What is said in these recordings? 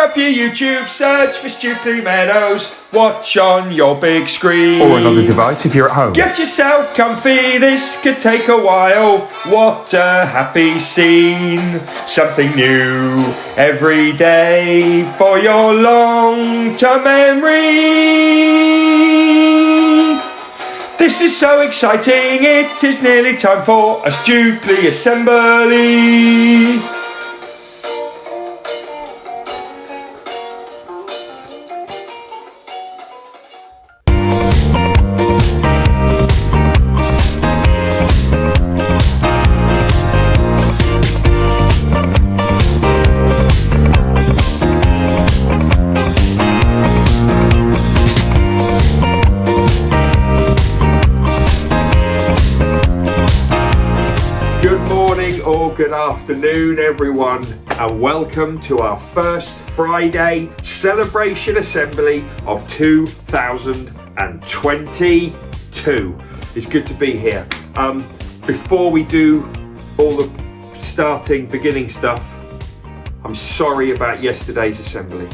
up your YouTube, search for Stukeley Meadows, watch on your big screen. Or another device if you're at home. Get yourself comfy, this could take a while. What a happy scene. Something new every day for your long-term memory. This is so exciting, it is nearly time for a Stukeley assembly. Good afternoon everyone, and welcome to our first Friday celebration assembly of 2022. It's good to be here. Before we do all the beginning stuff, I'm sorry about yesterday's assembly.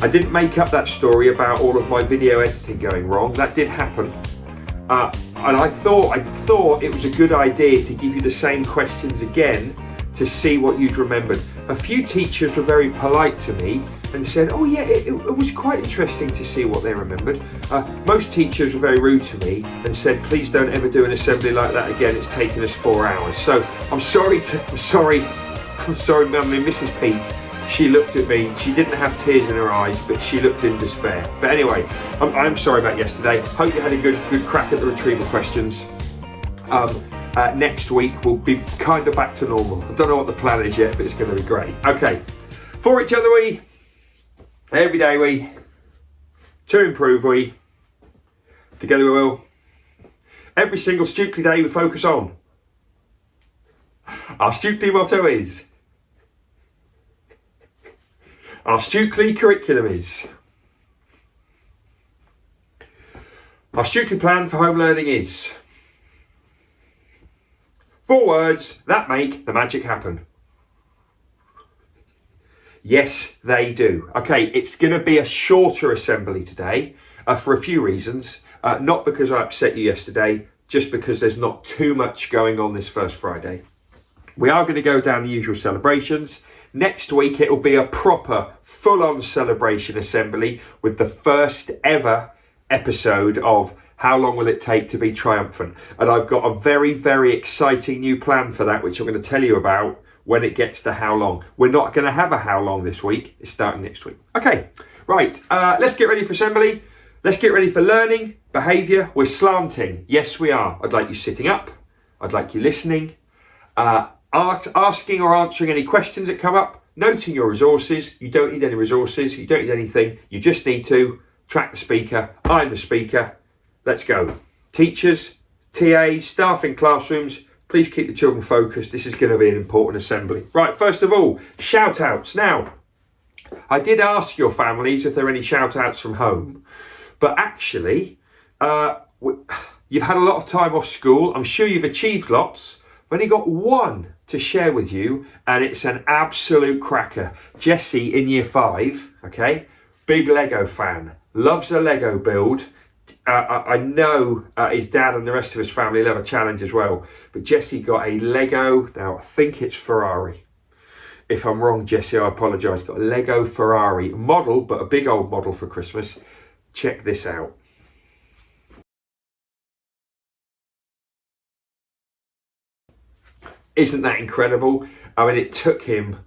I didn't make up that story about all of my video editing going wrong. That did happen. And I thought it was a good idea to give you the same questions again to see what you'd remembered. A few teachers were very polite to me and said, oh yeah, it was quite interesting to see what they remembered. Most teachers were very rude to me and said, please don't ever do an assembly like that again, it's taken us 4 hours. So I'm sorry, Mrs. Peak. She looked at me, she didn't have tears in her eyes, but she looked in despair. But anyway, I'm sorry about yesterday. Hope you had a good crack at the retrieval questions. Next week we'll be kind of back to normal. I don't know what the plan is yet, but it's going to be great. Okay, for each other we, every day we, to improve we, together we will. Every single Stukeley day we focus on. Our Stukeley motto is, our Stukeley curriculum is, our Stukeley plan for home learning is, 4 words that make the magic happen. Yes, they do. Okay, it's going to be a shorter assembly today for a few reasons. Not because I upset you yesterday, just because there's not too much going on this first Friday. We are going to go down the usual celebrations. Next week it will be a proper full-on celebration assembly with the first ever episode of How Long Will It Take to Be Triumphant? And I've got a very, very exciting new plan for that, which I'm going to tell you about when it gets to how long. We're not going to have a how long this week, it's starting next week. Okay, right, let's get ready for assembly. Let's get ready for learning, behaviour. We're slanting, yes we are. I'd like you sitting up, I'd like you listening, asking or answering any questions that come up, noting your resources. You don't need any resources, you don't need anything, you just need to track the speaker. I'm the speaker. Let's go. Teachers, TAs, staff in classrooms, please keep the children focused. This is going to be an important assembly. Right, first of all, shout outs. Now, I did ask your families if there are any shout outs from home, but actually, you've had a lot of time off school. I'm sure you've achieved lots. I've only got one to share with you, and it's an absolute cracker. Jesse in year 5, okay, big Lego fan, loves a Lego build. I know his dad and the rest of his family love a challenge as well, but Jesse got a Lego, now I think it's Ferrari. If I'm wrong, Jesse, I apologise. Got a Lego Ferrari model, but a big old model for Christmas. Check this out. Isn't that incredible? I mean, it took him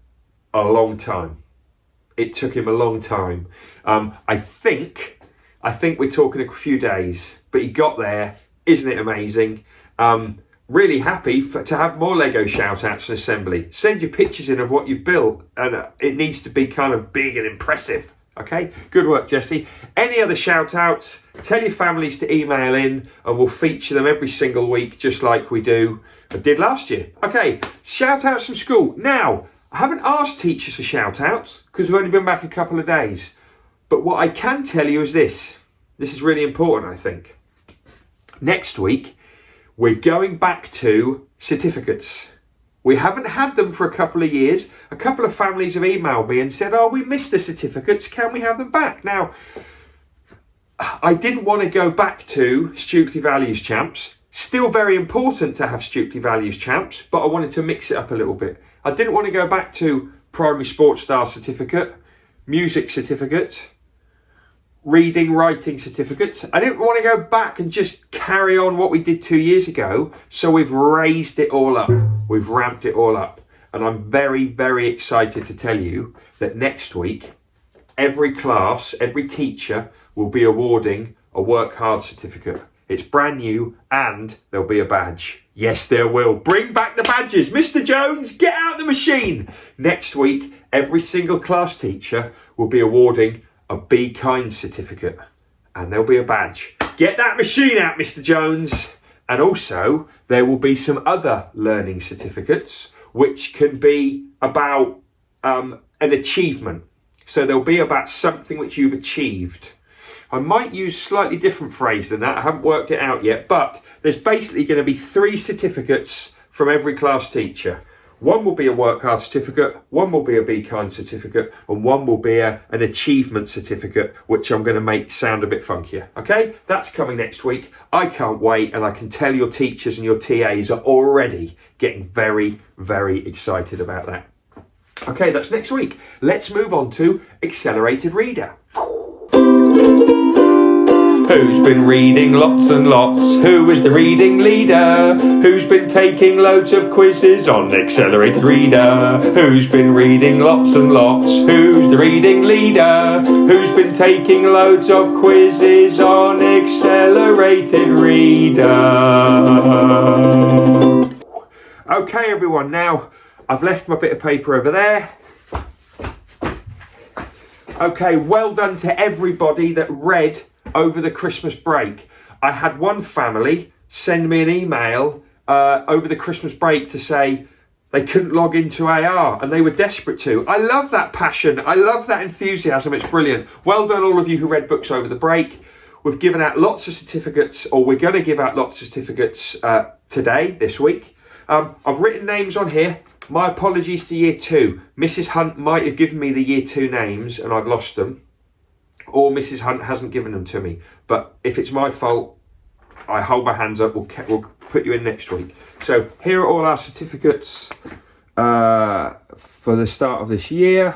a long time. I think we're talking a few days, but he got there. Isn't it amazing? Really happy to have more Lego shout outs and assembly. Send your pictures in of what you've built, and it needs to be kind of big and impressive. Okay, good work, Jesse. Any other shout outs, tell your families to email in and we'll feature them every single week, just like we did last year. Okay, shout outs from school. Now, I haven't asked teachers for shout outs because we've only been back a couple of days. But what I can tell you is this. This is really important, I think. Next week, we're going back to certificates. We haven't had them for a couple of years. A couple of families have emailed me and said, oh, we missed the certificates, can we have them back? Now, I didn't want to go back to Stukeley Values Champs. Still very important to have Stukeley Values Champs, but I wanted to mix it up a little bit. I didn't want to go back to Primary Sports Star Certificate, Music Certificate, Reading, Writing Certificates. I didn't want to go back and just carry on what we did 2 years ago, so we've raised it all up. We've ramped it all up. And I'm very, very excited to tell you that next week, every class, every teacher will be awarding a Work Hard certificate. It's brand new and there'll be a badge. Yes, there will. Bring back the badges. Mr. Jones, get out the machine. Next week, every single class teacher will be awarding a Be Kind certificate and there'll be a badge. Get that machine out, Mr. Jones. And also, there will be some other learning certificates which can be about an achievement. So they'll be about something which you've achieved. I might use slightly different phrase than that. I haven't worked it out yet, but there's basically going to be 3 certificates from every class teacher. One will be a Work Hard certificate, one will be a Be Kind certificate, and one will be an achievement certificate, which I'm going to make sound a bit funkier. Okay, that's coming next week. I can't wait, and I can tell your teachers and your TAs are already getting very, very excited about that. Okay, that's next week. Let's move on to Accelerated Reader. Who's been reading lots and lots? Who is the reading leader? Who's been taking loads of quizzes on Accelerated Reader? Who's been reading lots and lots? Who's the reading leader? Who's been taking loads of quizzes on Accelerated Reader? Okay, everyone, now I've left my bit of paper over there. Okay, well done to everybody that read over the Christmas break. I had one family send me an email over the Christmas break to say they couldn't log into AR and they were desperate to. I love that passion. I love that enthusiasm. It's brilliant. Well done, all of you who read books over the break. We've given out lots of certificates, or we're going to give out lots of certificates today, this week. I've written names on here. My apologies to Year 2. Mrs. Hunt might have given me the Year 2 names and I've lost them. Or Mrs. Hunt hasn't given them to me. But if it's my fault, I hold my hands up. We'll put you in next week. So here are all our certificates for the start of this year.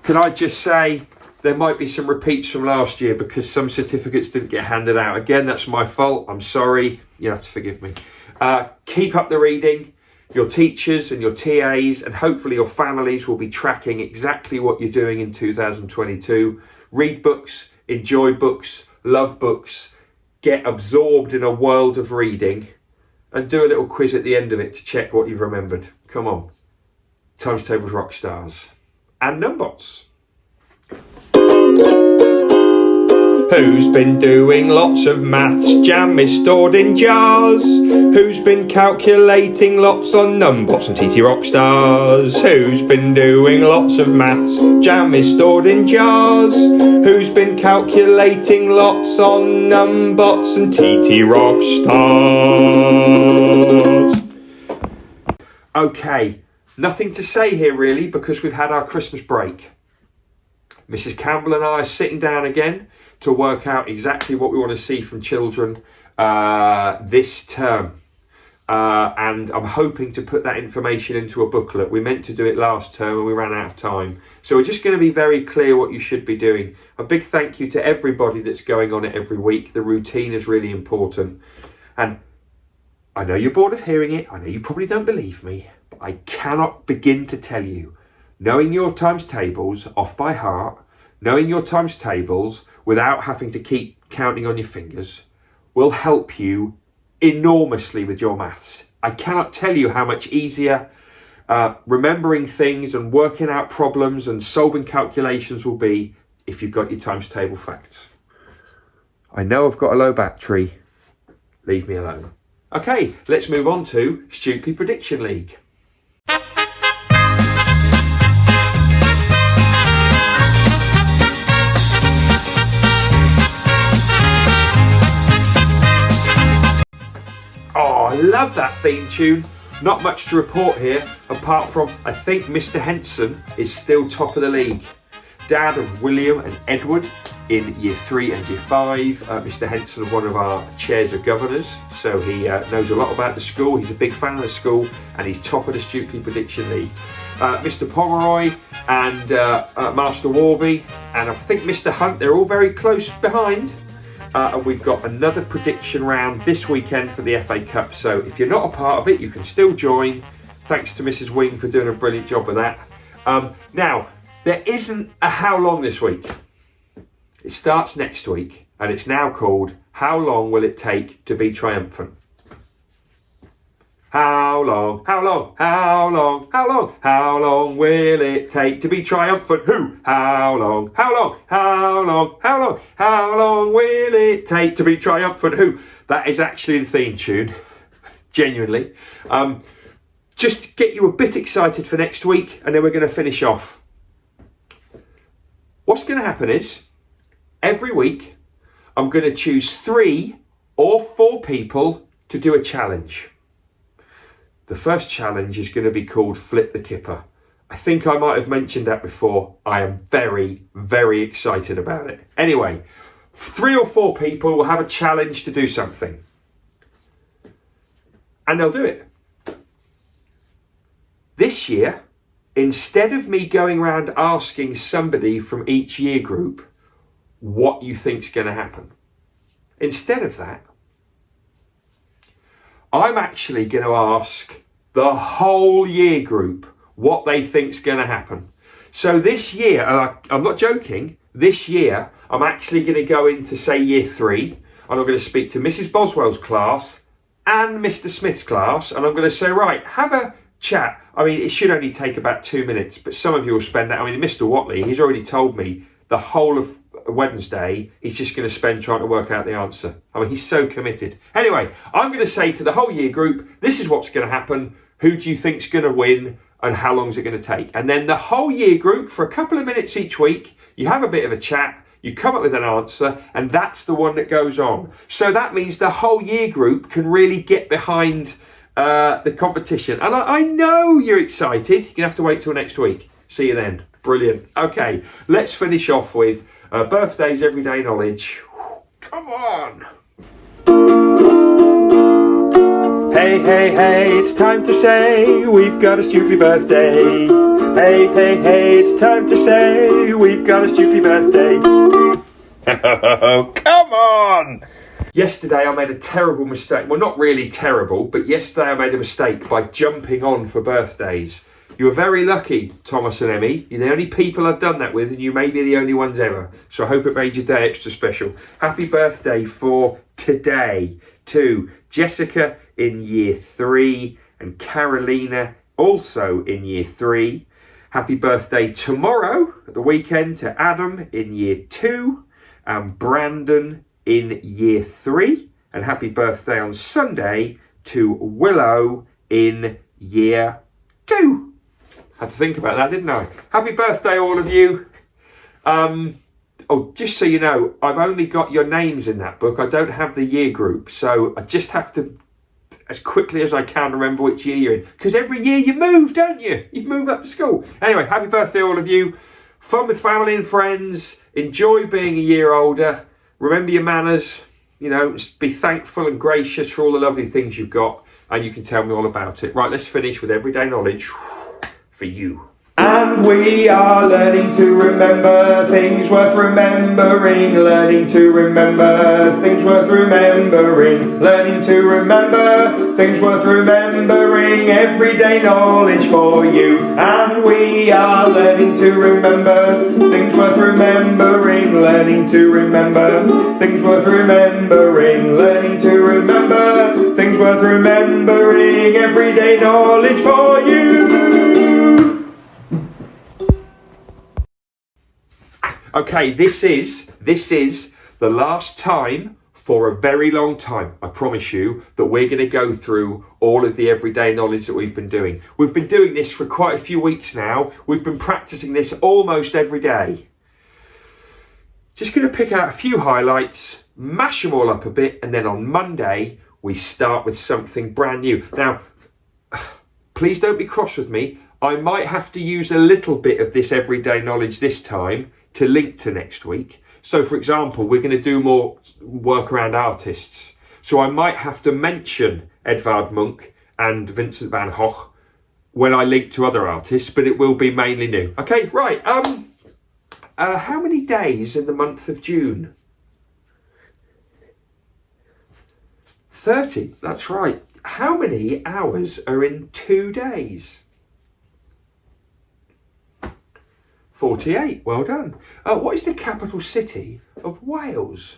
Can I just say there might be some repeats from last year because some certificates didn't get handed out. Again, that's my fault. I'm sorry. You have to forgive me. Keep up the reading. Your teachers and your TAs and hopefully your families will be tracking exactly what you're doing in 2022. Read books, enjoy books, love books, get absorbed in a world of reading and do a little quiz at the end of it to check what you've remembered. Come on. Times Tables Rock Stars and Numbots. Who's been doing lots of maths? Jam is stored in jars. Who's been calculating lots on Numbots and TT Rockstars? Who's been doing lots of maths? Jam is stored in jars. Who's been calculating lots on Numbots and TT Rockstars? Okay, nothing to say here really because we've had our Christmas break. Mrs. Campbell and I are sitting down again to work out exactly what we want to see from children this term. And I'm hoping to put that information into a booklet. We meant to do it last term and we ran out of time. So we're just going to be very clear what you should be doing. A big thank you to everybody that's going on it every week. The routine is really important. And I know you're bored of hearing it. I know you probably don't believe me. But I cannot begin to tell you. Knowing your times tables off by heart, knowing your times tables without having to keep counting on your fingers will help you enormously with your maths. I cannot tell you how much easier remembering things and working out problems and solving calculations will be if you've got your times table facts. I know I've got a low battery. Leave me alone. Okay, let's move on to Stukeley Prediction League. Oh, I love that theme tune. not much to report here, apart from I think Mr. Henson is still top of the league. Dad of William and Edward in year 3 and year 5. Mr. Henson, one of our chairs of governors, so he knows a lot about the school. He's a big fan of the school, and he's top of the Stukeley Prediction League. Mr. Pomeroy and Master Warby, and I think Mr. Hunt, they're all very close behind. And we've got another prediction round this weekend for the FA Cup, so if you're not a part of it, you can still join. Thanks to Mrs. Wing for doing a brilliant job of that. Now, there isn't a how long this week. It starts next week, and it's now called How Long Will It Take to Be Triumphant? How long, how long, how long, how long, how long will it take to be triumphant? Who? How long, how long, how long, how long, how long will it take to be triumphant? Who? That is actually the theme tune, genuinely. Just to get you a bit excited for next week, and then we're going to finish off. What's going to happen is, every week, I'm going to choose 3 or 4 people to do a challenge. The first challenge is going to be called Flip the Kipper. I think I might have mentioned that before. I am very, very excited about it. Anyway, 3 or 4 people will have a challenge to do something. And they'll do it. This year, instead of me going around asking somebody from each year group what you think's going to happen, instead of that, I'm actually going to ask the whole year group what they think's going to happen. So this year, I'm not joking, this year I'm actually going to go into, say, year 3, and I'm going to speak to Mrs. Boswell's class and Mr. Smith's class, and I'm going to say, right, have a chat. I mean, it should only take about 2 minutes, but some of you will spend that. I mean, Mr. Watley, he's already told me the whole of Wednesday he's just going to spend trying to work out the answer. I mean, he's so committed. Anyway, I'm going to say to the whole year group, this is what's going to happen. Who do you think's going to win, and how long is it going to take? And then the whole year group, for a couple of minutes each week, you have a bit of a chat, you come up with an answer, and that's the one that goes on. So that means the whole year group can really get behind the competition. And I know you're excited. You're going to have to wait till next week. See you then. Brilliant. Okay, let's finish off with birthdays, everyday knowledge. Come on. Hey, hey, hey, it's time to say we've got a Stukeley birthday. Hey, hey, hey, it's time to say we've got a Stukeley birthday. Oh, come on. Yesterday I made a terrible mistake. Well, not really terrible, but yesterday I made a mistake by jumping on for birthdays. You were very lucky, Thomas and Emmy. You're the only people I've done that with, and you may be the only ones ever. So I hope it made your day extra special. Happy birthday for today to Jessica in year 3 and Carolina also in year 3. Happy birthday tomorrow at the weekend to Adam in year 2 and Brandon in year 3. And happy birthday on Sunday to Willow in year 2. Had to think about that, didn't I? Happy birthday, all of you. Oh, just so you know, I've only got your names in that book. I don't have the year group. So I just have to, as quickly as I can, remember which year you're in. Because every year you move, don't you? You move up to school. Anyway, happy birthday, all of you. Fun with family and friends. Enjoy being a year older. Remember your manners. You know, be thankful and gracious for all the lovely things you've got. And you can tell me all about it. Right, let's finish with everyday knowledge for you. And we are learning to remember things worth remembering, learning to remember things worth remembering, learning to remember things worth remembering, everyday knowledge for you. And we are learning to remember things worth remembering, learning to remember things worth remembering, learning to remember things worth remembering, everyday knowledge for you. Okay, this is the last time for a very long time, I promise you, that we're going to go through all of the everyday knowledge that we've been doing. We've been doing this for quite a few weeks now. We've been practicing this almost every day. Just going to pick out a few highlights, mash them all up a bit, and then on Monday, we start with something brand new. Now, Please don't be cross with me. I might have to use a little bit of this everyday knowledge this time to link to next week. So for example, we're going to do more work around artists. So I might have to mention Edvard Munch and Vincent van Gogh when I link to other artists, but it will be mainly new. Okay, right. How many days in the month of June? 30, that's right. How many hours are in 2 days? 48, well done. What is the capital city of Wales?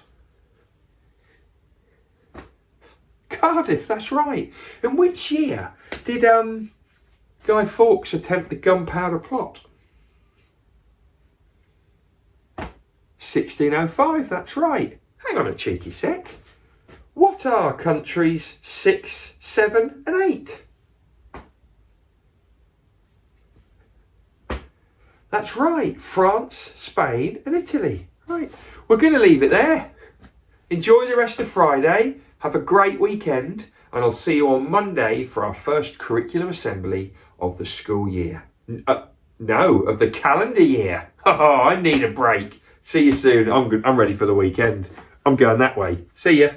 Cardiff, that's right. In which year did Guy Fawkes attempt the gunpowder plot? 1605, that's right. Hang on a cheeky sec. What are countries 6, 7 and 8? That's right, France, Spain and Italy. Right, we're going to leave it there. Enjoy the rest of Friday, have a great weekend, and I'll see you on Monday for our first curriculum assembly of the school year. No, of the calendar year. Oh, I need a break. See you soon. I'm ready for the weekend. I'm going that way. See ya.